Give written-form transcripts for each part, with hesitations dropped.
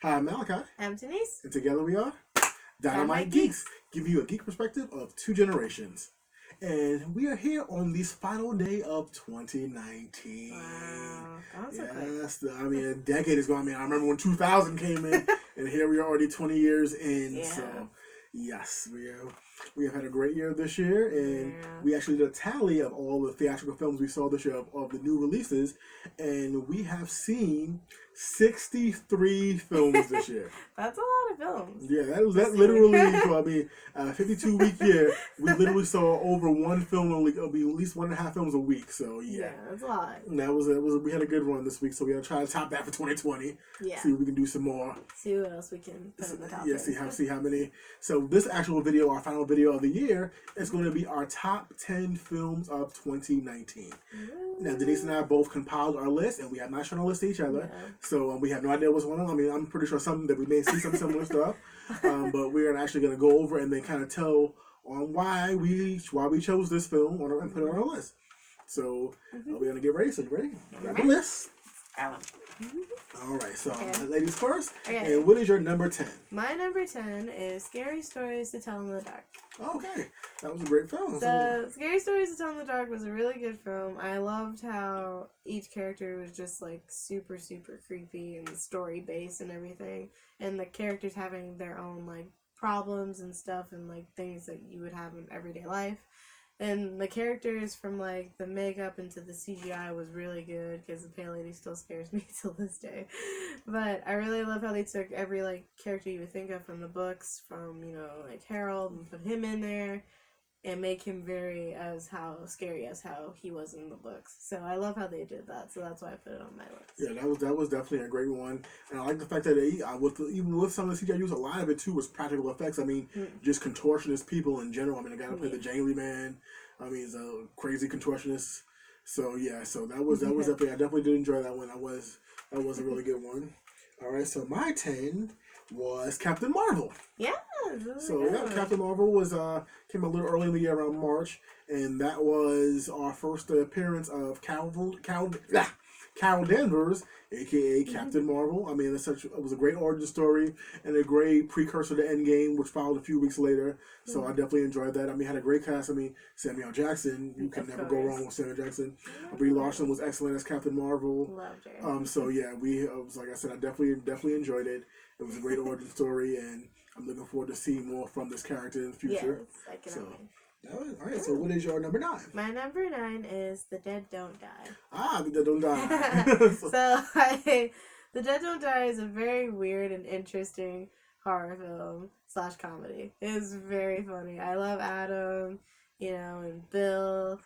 Hi, I'm Malachi. I'm Denise. And together we are Dynamite Geeks, giving you a geek perspective of two generations. And we are here on this final day of 2019. Wow, that was yes, a decade is gone. I remember when 2000 came in, and here we are already 20 years in. Yeah. So, yes, we have had a great year this year, and Yeah. we actually did a tally of all the theatrical films we saw this year of the new releases, and we have seen 63 films this year. That's a lot of films. Yeah, that literally, 52-week year, we literally saw over one film a week. It'll be at least 1.5 films a week. So yeah, that's a lot. And we had a good run this week, so we're gonna try to top that for 2020. Yeah, see if we can do some more. See what else we can put in the top. Yeah, see how many. So this actual video, our final video of the year, is going to be our top 10 films of 2019. Now, Denise and I both compiled our list, and we have not shown our list to each other, so we have no idea what's going on. I mean, I'm pretty sure something that we may see some similar stuff, but we're actually going to go over and then kind of tell on why we chose this film and put it on our list. So we're going to get ready. So you ready? Grab the list. All right, so ladies first. Okay. And what is your number 10? My number 10 is Scary Stories to Tell in the Dark. Okay, that was a great film. So Scary Stories to Tell in the Dark was a really good film. I loved how each character was just like super, super creepy and story based and everything. And the characters having their own like problems and stuff and like things that you would have in everyday life. And the characters from, like, the makeup into the CGI was really good, because the Pale Lady still scares me till this day. But I really love how they took every, like, character you would think of from the books, from, you know, like, Harold, and put him in there, and make him scary as how he was in the books. So I love how they did that, so that's why I put it on my list. Yeah, that was definitely a great one. And I like the fact that even with some of the CGI use, a lot of it, too, was practical effects. I mean, just contortionist people in general. I mean, the guy who played the Jangly Man, I mean, he's a crazy contortionist. So, yeah, that was definitely, I definitely did enjoy that one. That was a really good one. All right, so my 10 was Captain Marvel. Yeah. So Captain Marvel was came a little early in the year, around March, and that was our first appearance of Carol Danvers, aka Captain Marvel. I mean, it was a great origin story and a great precursor to Endgame, which followed a few weeks later. So I definitely enjoyed that. I mean, had a great cast. I mean, Samuel Jackson, you can never go wrong with Samuel Jackson. Brie Larson was excellent as Captain Marvel. Loved her. So yeah, like I said, I definitely enjoyed it. It was a great origin story, and I'm looking forward to seeing more from this character in the future. Yes, I can imagine. All right, so what is your number 9? My number 9 is The Dead Don't Die. The Dead Don't Die. The Dead Don't Die is a very weird and interesting horror film / comedy. It's very funny. I love Adam, and Bill.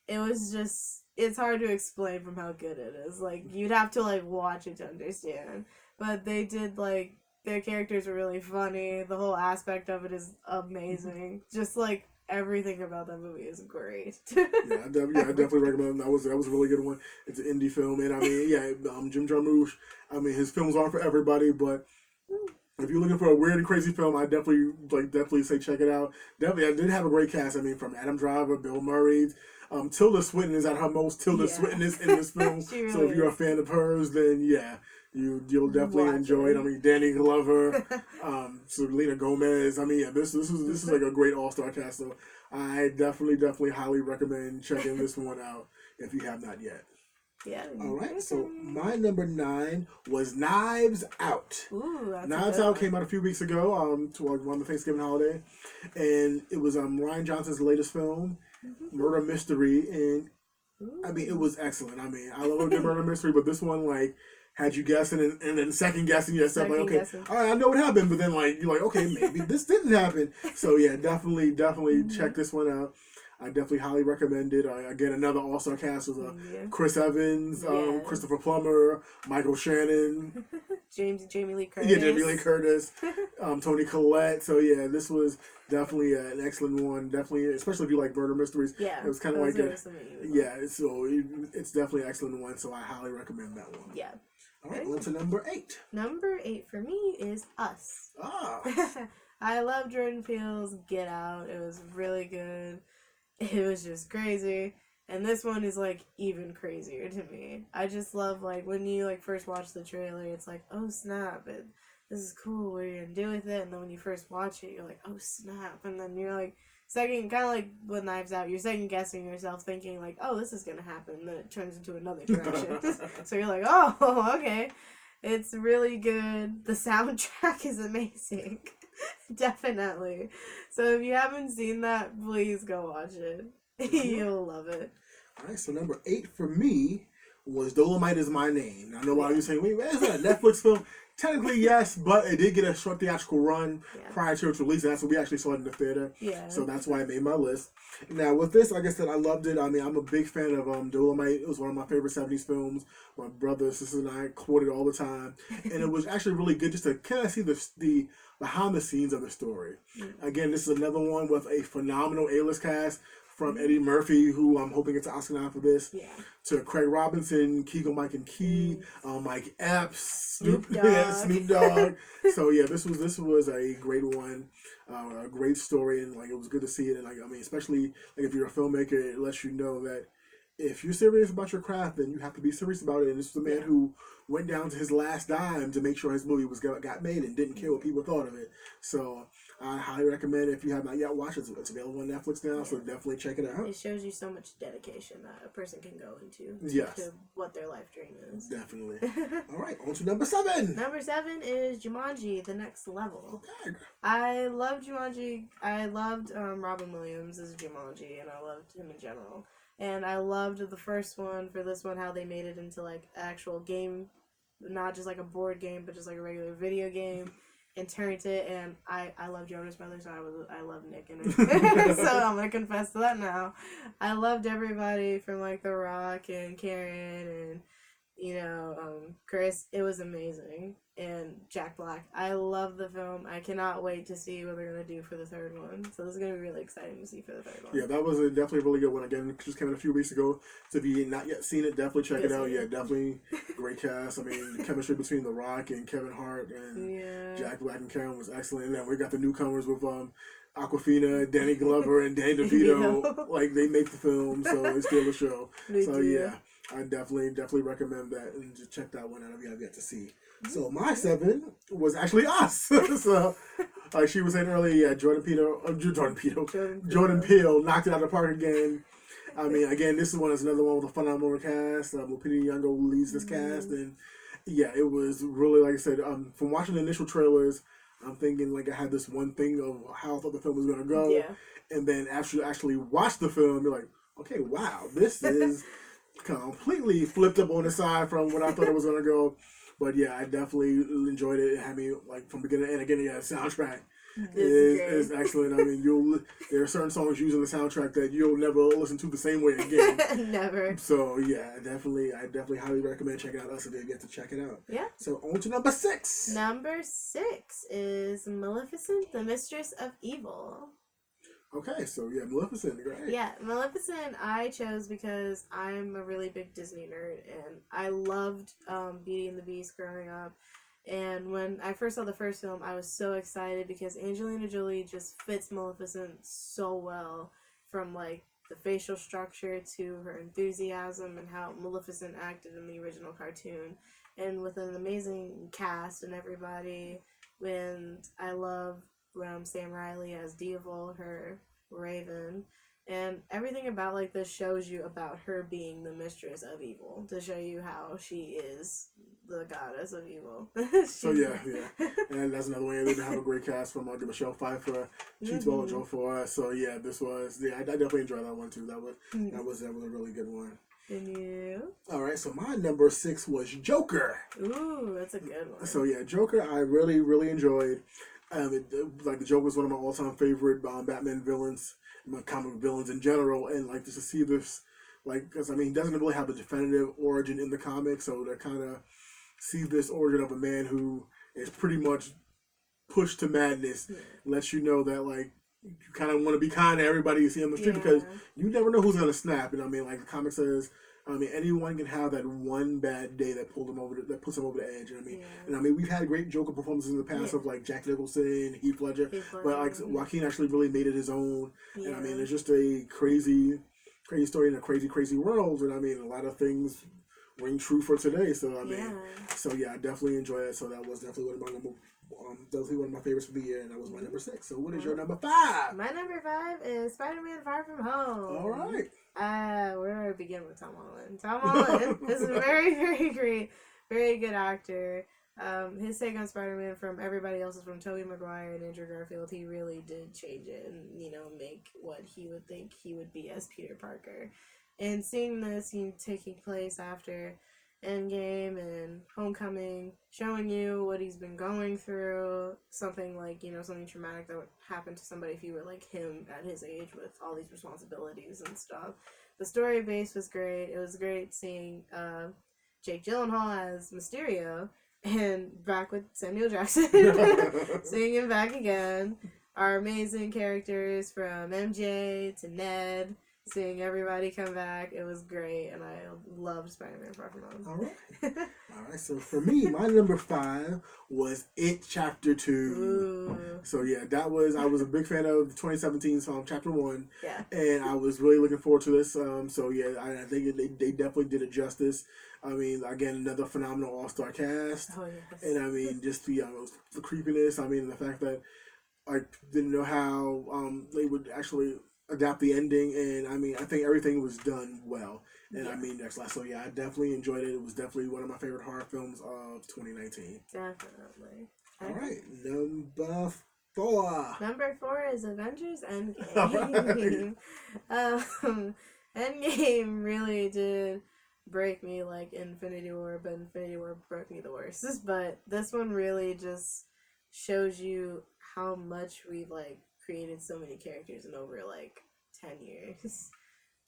It's hard to explain from how good it is. Like, you'd have to, like, watch it to understand. But they did, like, their characters are really funny. The whole aspect of it is amazing. Just, like, everything about that movie is great. I definitely recommend it. That was a really good one. It's an indie film, and I mean, Jim Jarmusch. I mean, his films aren't for everybody, but if you're looking for a weird and crazy film, I definitely say check it out. Definitely, I did have a great cast. I mean, from Adam Driver, Bill Murray. Tilda Swinton is at her most Swinton-ness in this film. Really so if you're a fan of hers, then you'll definitely enjoy it. I mean, Danny Glover, Selena Gomez. I mean, this is like a great all-star cast. So I definitely highly recommend checking this one out if you have not yet. Yeah. All right. So my number 9 was Knives Out. Ooh, that's Knives Out came out a few weeks ago, around the Thanksgiving holiday, and it was Rian Johnson's latest film, murder mystery, and I mean, it was excellent. I mean, I love a good murder mystery, but this one, like, had you guessing and then second guessing yourself, like, okay, all right, I know what happened, but then, like, you're like, okay, maybe this didn't happen. So yeah, definitely check this one out. I definitely highly recommend it. Again, another all-star cast was Chris Evans, Christopher Plummer, Michael Shannon, Jamie Lee Curtis. Yeah, Jamie Lee Curtis, Toni Collette. So yeah, this was definitely an excellent one. Definitely, especially if you like murder mysteries. Yeah, it was kind of like so it's definitely an excellent one. So I highly recommend that one. Yeah. All right, on to number 8. Number 8 for me is Us. I love Jordan Peele's Get Out. It was really good. It was just crazy. And this one is, like, even crazier to me. I just love, like, when you, like, first watch the trailer, it's like, oh, snap. this is cool. What are you gonna do with it? And then when you first watch it, you're like, oh snap! And then you're like second, kind of like with Knives Out, you're second guessing yourself, thinking like, oh, this is gonna happen. And then it turns into another direction. So you're like, oh, okay. It's really good. The soundtrack is amazing. Definitely. So if you haven't seen that, please go watch it. You'll love it. All right, so number 8 for me was Dolomite Is My Name. I know a lot of you saying, wait, is that a Netflix film? Technically, yes, but it did get a short theatrical run prior to its release, and that's when we actually saw it in the theater. Yeah. So that's why it made my list. Now, with this, like I said, I loved it. I mean, I'm a big fan of Dolomite. It was one of my favorite 70s films. My brother, sister, and I quoted it all the time. And it was actually really good just to kind of see the behind the scenes of the story. Mm-hmm. Again, this is another one with a phenomenal A-list cast. From Eddie Murphy, who I'm hoping gets an Oscar now for this, to Craig Robinson, Keegan Michael Key, Mike Epps, Snoop Dogg. So yeah, this was a great one, a great story, and like it was good to see it. And like I mean, especially like if you're a filmmaker, it lets you know that if you're serious about your craft, then you have to be serious about it. And this is a man who went down to his last dime to make sure his movie got made and didn't care what people thought of it. So I highly recommend it if you have not yet watched it. It's available on Netflix now, so definitely check it out. It shows you so much dedication that a person can go into to what their life dream is. Definitely. All right, on to number 7. Number 7 is Jumanji: The Next Level. Okay. I loved Jumanji. I loved Robin Williams as Jumanji, and I loved him in general. And I loved the first one for this one, how they made it into like actual game, not just like a board game, but just like a regular video game, and turned it. And I love Jonas Brothers, so I love Nick in it. So I'm gonna confess to that now. I loved everybody from like The Rock and Karen and Chris. It was amazing. And Jack Black. I love the film. I cannot wait to see what they're going to do for the third one. So this is going to be really exciting to see for the third one. Yeah, that was definitely a really good one. Again, it just came in a few weeks ago. So if you not yet seen it, definitely check it out. Yeah, definitely great cast. I mean, the chemistry between The Rock and Kevin Hart and Jack Black and Karen was excellent. And then we got the newcomers with Awkwafina, Danny Glover, and Danny DeVito. Like, they make the film, so it's still a show. Yeah, I definitely recommend that, and just check that one out if you have yet to see. So my 7 was actually us. So like she was saying earlier, Jordan Peele knocked it out of the park again. I mean, again, this is another one with a phenomenal cast. Lupita Nyong'o leads this cast, and yeah, it was really, like I said, from watching the initial trailers, I'm thinking like I had this one thing of how I thought the film was gonna go, and then actually watch the film, you're like, okay, wow, this is completely flipped up on the side from what I thought it was gonna go. But yeah, I definitely enjoyed it. It had me like from beginning to end. Again, the soundtrack is excellent. I mean, there are certain songs using the soundtrack that you'll never listen to the same way again. Never. So yeah, I definitely highly recommend checking out us if you get to check it out. Yeah. So on to number 6. Number 6 is Maleficent, the Mistress of Evil. Okay, so yeah, Maleficent, great. Yeah, Maleficent I chose because I'm a really big Disney nerd, and I loved Beauty and the Beast growing up. And when I first saw the first film, I was so excited because Angelina Jolie just fits Maleficent so well, from like the facial structure to her enthusiasm and how Maleficent acted in the original cartoon. And with an amazing cast and everybody, when I love Sam Riley as Diaval, her Raven, and everything about like this shows you about her being the mistress of evil, to show you how she is the goddess of evil. So yeah, and that's another way they have a great cast from Michelle Pfeiffer, Chiwetel Ejiofor. So yeah, I definitely enjoyed that one too. That was a really good one. And you? All right, so my number 6 was Joker. Ooh, that's a good one. So yeah, Joker I really enjoyed. The Joker was one of my all-time favorite Batman villains, my comic villains in general, and like just to see this, like, because I mean, he doesn't really have a definitive origin in the comics, so to kind of see this origin of a man who is pretty much pushed to madness, lets you know that like you kind of want to be kind to everybody you see on the street because you never know who's gonna snap. And I mean, like the comic says, I mean, anyone can have that one bad day that puts him over the edge. And I mean, we've had great Joker performances in the past of like Jack Nicholson, Heath Ledger, but like Joaquin actually really made it his own. And I mean, it's just a crazy story in a crazy world. And I mean, a lot of things ring true for today. So I mean, Yeah. so yeah, I definitely enjoy it. So that was definitely definitely one of my favorites for the year, and that was my number 6. So what is your number 5? My number 5 is Spider-Man: Far From Home. All right. Where do I begin with Tom Holland? Tom Holland is a very, very great, very good actor. His take on Spider-Man from everybody else's, from Tobey Maguire and Andrew Garfield, he really did change it and, you know, make what he would think he would be as Peter Parker. And seeing this taking place after Endgame and Homecoming, showing you what he's been going through, something like, you know, something traumatic that would happen to somebody if you were like him at his age with all these responsibilities and stuff. The story base was great. It was great seeing Jake Gyllenhaal as Mysterio, and back with Samuel Jackson, seeing him back again. Our amazing characters from MJ to Ned, seeing everybody come back. It was great, and I loved Spider-Man: Far From Home. All right. All right. So for me, my number 5 was It Chapter 2. Ooh. So yeah, I was a big fan of 2017 song Chapter 1. Yeah. And I was really looking forward to this. So yeah, I think they definitely did it justice. I mean, again, another phenomenal all-star cast. Oh, yes. And I mean, just the creepiness. I mean, the fact that I didn't know how they would actually adapt the ending, and I mean, I think everything was done well. And Yeah. I mean, so yeah, I definitely enjoyed it. It was definitely one of my favorite horror films of 2019. Definitely. All right, number 4. Number 4 is Avengers Alright. Endgame. Endgame really did break me like Infinity War, but Infinity War broke me the worst. But this one really just shows you how much we've like created so many characters in over like 10 years.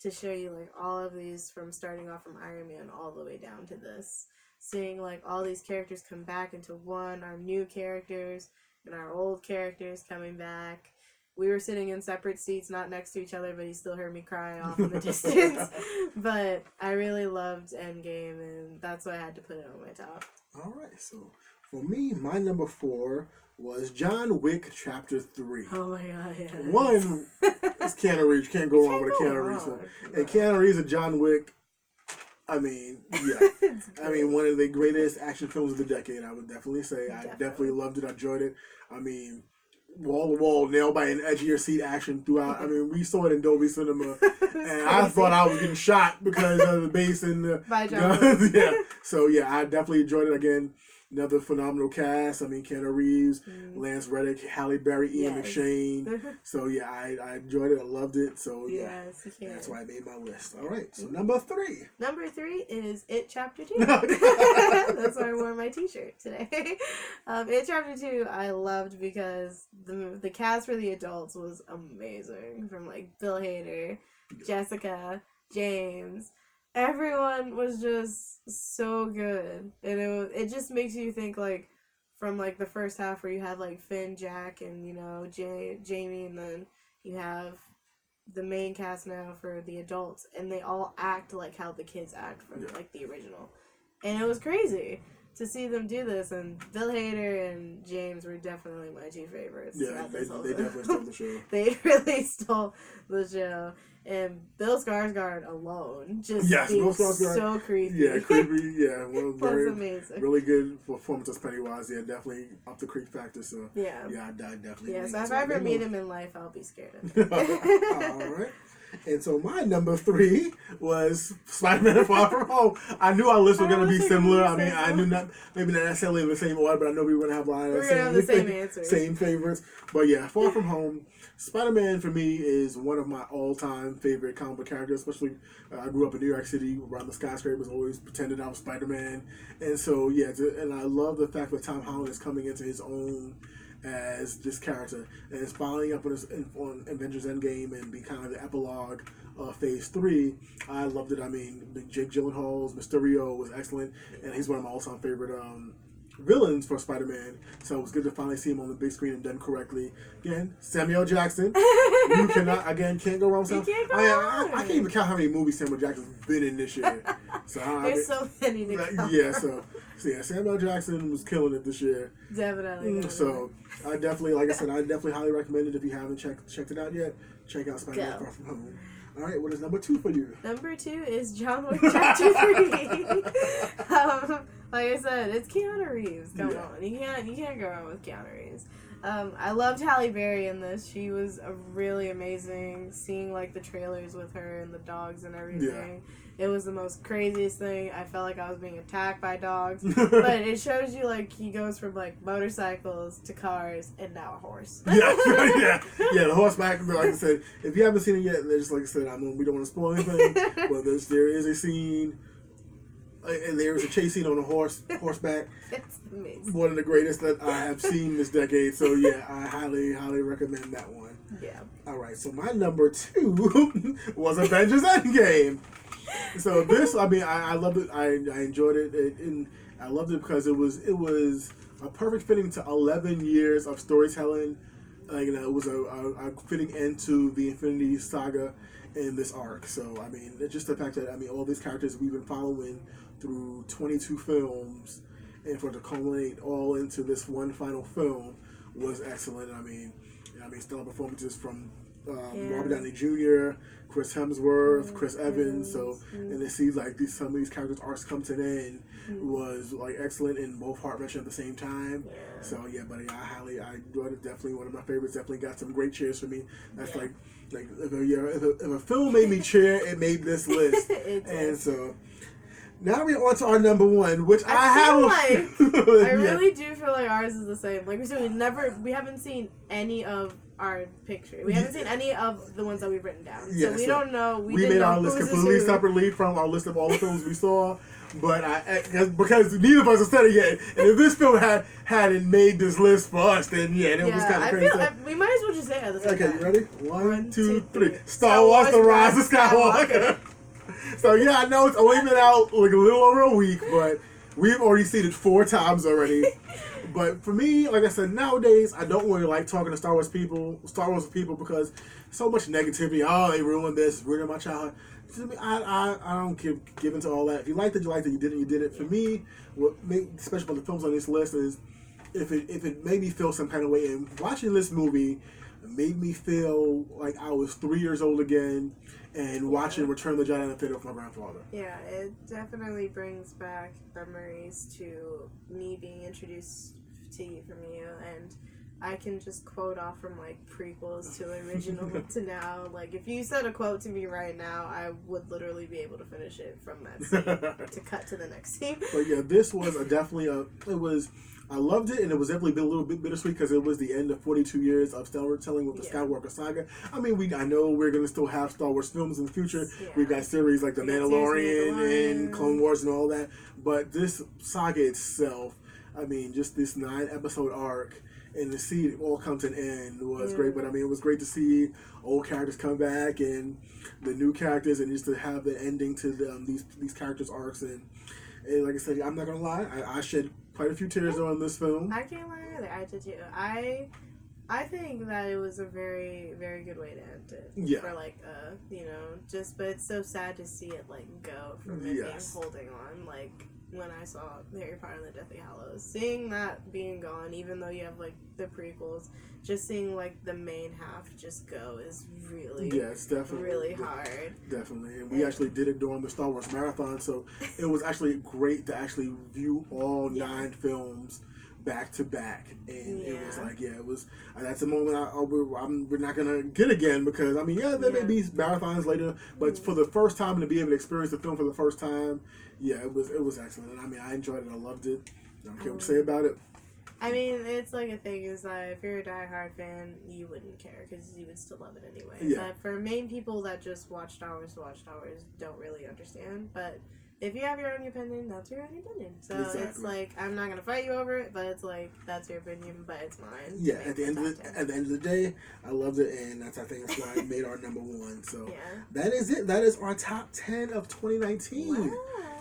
To show you like all of these, from starting off from Iron Man all the way down to this, seeing like all these characters come back into one, our new characters and our old characters coming back. We were sitting in separate seats, not next to each other, but he still heard me cry off in the distance. But I really loved Endgame, and that's why I had to put it on my top. All right, so for me, my number 4 was John Wick Chapter 3. Oh my god, yeah. One, it's Keanu Reeves. You can't go wrong with a Keanu Reeves film. And Keanu Reeves and John Wick, I mean, yeah. I mean, one of the greatest action films of the decade, I would definitely say. I definitely loved it. I enjoyed it. I mean, wall to wall, nailed by an edge of your seat action throughout. I mean, we saw it in Dolby Cinema, and I thought I was getting shot because of the bass and the guns. Yeah. So yeah, I definitely enjoyed it. Again, another phenomenal cast. I mean, Keanu Reeves, Lance Reddick, Halle Berry, Ian McShane. So yeah, I enjoyed it. I loved it. So yeah, that's why I made my list. All right, so number 3. Number 3 is It Chapter 2. That's why I wore my t-shirt today. It Chapter 2 I loved because the cast for the adults was amazing. From like Bill Hader, Jessica, James. Everyone was just so good, and it just makes you think like from like the first half where you had like Finn, Jack, and you know Jamie, and then you have the main cast now for the adults, and they all act like how the kids act from like the original, and it was crazy to see them do this. And Bill Hader and James were definitely my 2 favorites. Yeah, they definitely stole the show. They really stole the show. And Bill Skarsgård alone just being so creepy. Yeah, creepy. Yeah, well, very amazing. Really good performance as Pennywise. Yeah, definitely up the creep factor. So yeah, I definitely. Yeah, so if I ever meet him in life, I'll be scared of him. All right. And so my number 3 was Spider-Man: Far From Home. I knew our lists were going to be similar. I mean, I knew maybe not necessarily in the same order, but I know we were going to have a lot of the same answers. Same favorites. But yeah, Far From Home. Spider-Man for me is one of my all-time favorite comic book characters. Especially, I grew up in New York City, around the skyscrapers, always pretended I was Spider-Man. And so yeah, and I love the fact that Tom Holland is coming into his own as this character, and it's following up on Avengers Endgame and be kind of the epilogue of Phase 3. I loved it. I mean, Jake Gyllenhaal's Mysterio was excellent, and he's one of my all-time favorite villains for Spider-Man. So it was good to finally see him on the big screen and done correctly. Again, Samuel Jackson. You can't go wrong with Samuel. I can't even count how many movies Samuel Jackson's been in this year. So there's so many to count. Yeah, so yeah, Samuel Jackson was killing it this year. Definitely. So I definitely, like I said, I definitely highly recommend it if you haven't checked it out yet. Check out Spider-Man: Far From Home. All right, what is number 2 for you? Number 2 is John Wick Chapter 3. Like I said, it's Keanu Reeves. Come on, you can't go wrong with Keanu Reeves. I loved Halle Berry in this. She was really amazing. Seeing like the trailers with her and the dogs and everything. Yeah. It was the most craziest thing. I felt like I was being attacked by dogs. But it shows you like he goes from like motorcycles to cars and now a horse. Yeah. The horseback. Like I said, if you haven't seen it yet, just like I said, we don't want to spoil anything. But there is a scene. And there was a chase scene on a horseback. It's amazing. One of the greatest that I have seen this decade. So yeah, I highly, highly recommend that one. Yeah. All right. So my number 2 was Avengers Endgame. So this, I mean, I loved it. I enjoyed it, and I loved it because it was a perfect fitting to 11 years of storytelling. It was a fitting end to the Infinity Saga in this arc. So I mean, it's just the fact that all these characters we've been following through 22 films, and for it to culminate all into this one final film was excellent. I mean, stellar performances from Robert Downey Jr., Chris Hemsworth, Chris Evans. So, and to see like some of these characters' arcs come to an end was like excellent and both heart-wrenching at the same time. Yeah. So yeah, but I enjoyed it. Definitely one of my favorites. Definitely got some great cheers for me. That's like if a film made me cheer, it made this list. And so. Now we're on to our number 1, which I really do feel like ours is the same. Like we said, we haven't seen any of our picture. We haven't seen any of the ones that we've written down. So we don't know. We made our list completely separately from our list of all the films we saw. But because neither of us have said it yet, and if this film hadn't made this list for us, then it was kind of crazy. We might as well just say it at the same time. Okay, you ready? 1, 2, 3. Star Wars: The Rise of Skywalker. So yeah, I know it's only been out like a little over a week, but we've already seen it 4 times already. But for me, like I said, nowadays I don't really like talking to Star Wars people because so much negativity. Oh, they ruined this, ruined my childhood. To me, I don't give into all that. If you liked it, you liked it. You didn't, you did it. For me, what made, especially about the films on this list, is if it made me feel some kind of way. And watching this movie made me feel like I was 3 years old again. And watching Return of the Jedi in the theater with my grandfather. Yeah, it definitely brings back memories to me being introduced to you from you, and I can just quote off from like prequels to original to now. Like if you said a quote to me right now, I would literally be able to finish it from that scene to cut to the next scene. But yeah, this was I loved it, and it was definitely a little bit bittersweet because it was the end of 42 years of storytelling with the Skywalker saga. I mean, I know we're going to still have Star Wars films in the future. Yeah. We've got series like The Mandalorian and Clone Wars and all that. But this saga itself, I mean, just this 9-episode arc, and to see it all come to an end was great. But I mean, it was great to see old characters come back and the new characters, and just to have the ending to these characters' arcs. And like I said, I'm not going to lie, I shed quite a few tears on this film. I can't lie either. I did too. I think that it was a very, very good way to end it. Yeah. For like, but it's so sad to see it like go from it being holding on. Like when I saw Harry Potter and the Deathly Hallows, seeing that being gone, even though you have like the prequels, just seeing like the main half just go is really, it's definitely really hard. Definitely, and we actually did it during the Star Wars marathon, so it was actually great to actually view all 9 films back to back, and it was like, it was. That's a moment we're not gonna get again because I mean, there may be marathons later, but for the first time and to be able to experience the film for the first time, it was excellent. And I mean, I enjoyed it. I loved it. I don't care what you say about it. I mean, it's like a thing is that if you're a diehard fan, you wouldn't care because you would still love it anyway. Yeah. But for main people that just watch Star Wars to watch Star Wars don't really understand. But if you have your own opinion, that's your own opinion. So it's like, I'm not going to fight you over it, but it's like, that's your opinion, but it's mine. Yeah, at the end of the day, I loved it, and I think that's why I made our number 1. So that is it. That is our top 10 of 2019. Wow.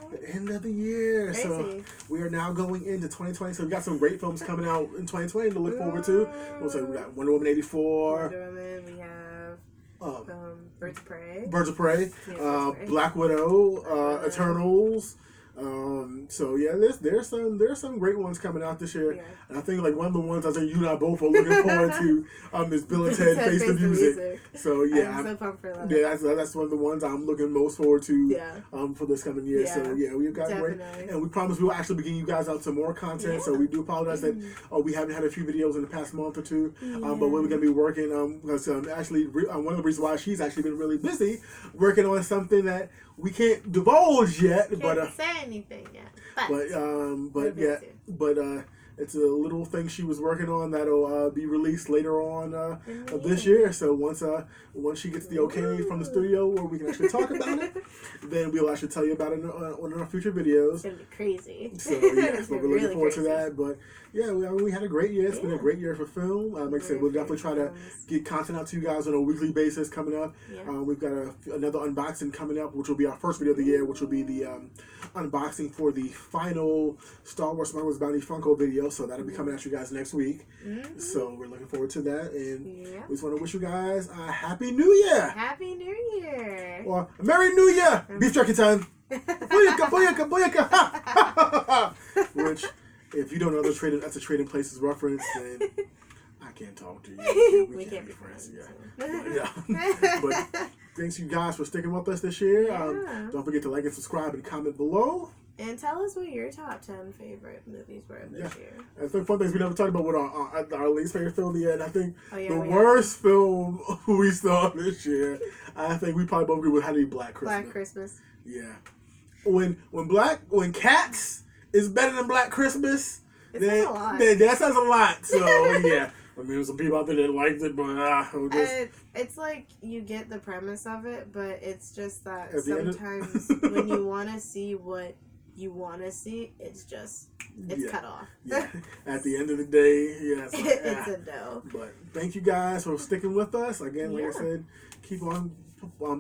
The end of the year. Crazy. So we are now going into 2020. So we got some great films coming out in 2020 to look forward to. So we got Wonder Woman 84. Wonder Woman, we have Birds of Prey. Birds of Prey. Black Widow. Eternals. So yeah, there's some great ones coming out this year, Yeah. and I think like one of the ones I think you and I both are looking forward to is Bill and Ted Face the Music. So yeah, I'm so pumped for that. yeah, that's one of the ones I'm looking most forward to. Yeah. For this coming year. Yeah, So yeah, we've got great, and we promise we will actually be getting you guys out some more content. Yeah. So we do apologize that we haven't had a few videos in the past month or two. But we're going to be working because actually one of the reasons why she's actually been really busy working on something that we can't divulge yet. Can't say anything yet. But it's a little thing she was working on that'll be released later on this year. So once she gets the okay from the studio where we can actually talk about it, then we'll actually tell you about it on our future videos. It's gonna be crazy. So yeah, so we're looking really forward crazy. to that. But yeah, we had a great year. It's been a great year for film. Like I said, we'll definitely try to get content out to you guys on a weekly basis coming up. Yeah. We've got another unboxing coming up, which will be our first video of the year, which will be the unboxing for the final Star Wars Smuggler's Bounty Funko video. So that'll be coming at you guys next week. So we're looking forward to that, and we just want to wish you guys a Happy New Year. Happy New Year. Or Merry New Year. Beef jerky time. Booyaka, booyaka, booyaka. Which, if you don't know that's a Trading Places reference, then I can't talk to you. We can't be friends. Yeah. But thanks you guys for sticking with us this year. Don't forget to like and subscribe and comment below. And tell us what your top 10 favorite movies were this year. I think fun things we never talked about what our least favorite film yet. I think the worst film we saw this year, I think we probably both agree with had to be Black Christmas. Black Christmas. Yeah. When Cats is better than Black Christmas, that says a lot. So yeah. I mean, there's some people out there that liked it, but it's like you get the premise of it, but it's just that sometimes when you want to see what you want to see, it's cut off. Yeah. At the end of the day, yeah, it's a no. But thank you guys for sticking with us. Again, like I said, keep on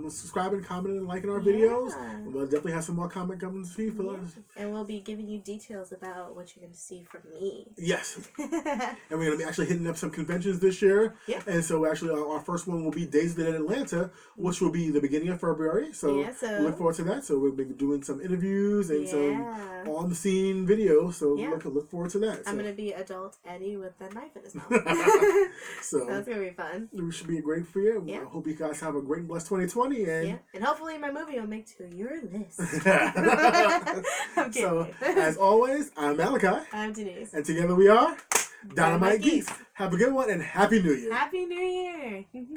subscribing, commenting, and liking our videos. We'll definitely have some more comment coming to see for us. And we'll be giving you details about what you're going to see from me. Yes. And we're going to be actually hitting up some conventions this year. Yeah. And so actually our first one will be Days of the Dead Atlanta, which will be the beginning of February. So we look forward to that. So we'll be doing some interviews and some on the scene videos. So look forward to that. I'm going to be adult Eddie with the knife in his mouth. So that's going to be fun. It should be a great year. I hope you guys have a great and blessed 2020. And hopefully my movie will make to your list. So, as always, I'm Malachi. I'm Denise. And together we are Dynamite Geeks. Have a good one and Happy New Year. Happy New Year.